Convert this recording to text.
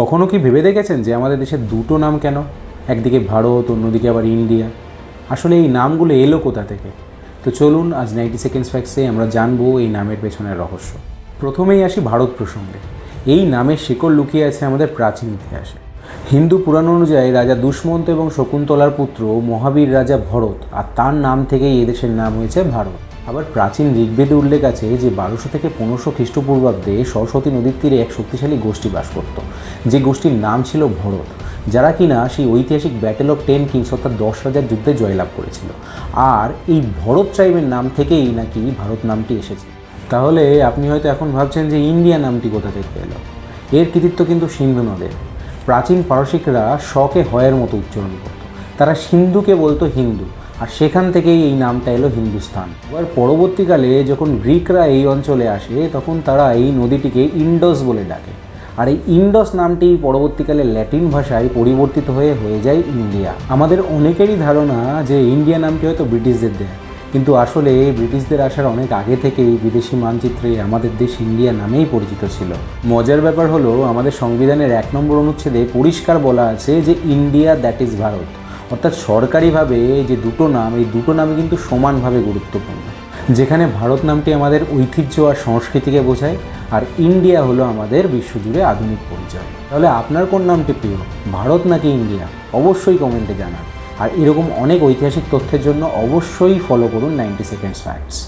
কখনো কি ভেবে দেখেছেন যে আমাদের দেশের দুটো নাম কেন? একদিকে ভারত, অন্যদিকে আবার ইন্ডিয়া। আসলে এই নামগুলো এলো কোথা থেকে? তো চলুন আজ 90 সেকেন্ডস ফ্যাক্টসে আমরা জানবো এই নামের পেছনের রহস্য। প্রথমেই আসি ভারত প্রসঙ্গে। এই নামের শিকড় লুকিয়ে আছে আমাদের প্রাচীন ইতিহাসে। হিন্দু পুরাণ অনুযায়ী রাজা দুষ্মন্ত এবং শকুন্তলার পুত্র মহাবীর রাজা ভরত, আর তার নাম থেকেই এদেশের নাম হয়েছে ভারত। আবার প্রাচীন ঋগ্বেদে উল্লেখ আছে যে 1200 থেকে 1500 খ্রিস্টপূর্বাব্দে সরস্বতী নদীর তীরে এক শক্তিশালী গোষ্ঠী বাস করত, যে গোষ্ঠীর নাম ছিল ভরত, যারা কিনা সেই ঐতিহাসিক ব্যাটেল অফ 10 কিংস অর্থাৎ 10 রাজার যুদ্ধে জয়লাভ করেছিল। আর এই ভরত ট্রাইবের নাম থেকেই নাকি ভারত নামটি এসেছে। তাহলে আপনি হয়তো এখন ভাবছেন যে ইন্ডিয়া নামটি কোথা থেকে এলো। এর কৃতিত্ব কিন্তু সিন্ধু নদের। প্রাচীন পারসিকরা শকে হয়ের মতো উচ্চারণ করত, তারা সিন্ধুকে বলতো হিন্দু, আর সেখান থেকেই এই নামটা এলো হিন্দুস্তান। এবার পরবর্তীকালে যখন গ্রিকরা এই অঞ্চলে আসে তখন তারা এই নদীটিকে ইন্ডস বলে ডাকে, আর এই ইন্ডস নামটি পরবর্তীকালে ল্যাটিন ভাষায় পরিবর্তিত হয়ে যায় ইন্ডিয়া। আমাদের অনেকেরই ধারণা যে ইন্ডিয়া নামটি হয়তো ব্রিটিশদের দেয়, কিন্তু আসলে ব্রিটিশদের আসার অনেক আগে থেকেই বিদেশি মানচিত্রে আমাদের দেশ ইন্ডিয়া নামেই পরিচিত ছিল। মজার ব্যাপার হলো আমাদের সংবিধানের 1 নম্বর অনুচ্ছেদে পরিষ্কার বলা আছে যে ইন্ডিয়া দ্যাট ইজ ভারত, অর্থাৎ সরকারিভাবে যে দুটো নাম, এই দুটো নামই কিন্তু সমানভাবে গুরুত্বপূর্ণ। যেখানে ভারত নামটি আমাদের ঐতিহ্য আর সংস্কৃতিকে বোঝায়, আর ইন্ডিয়া হলো আমাদের বিশ্বজুড়ে আধুনিক পরিচয়। তাহলে আপনার কোন নামটি প্রিয়, ভারত নাকি ইন্ডিয়া? অবশ্যই কমেন্টে জানান। আর এরকম অনেক ঐতিহাসিক তথ্যের জন্য অবশ্যই ফলো করুন 90 সেকেন্ডস ফ্যাক্টস।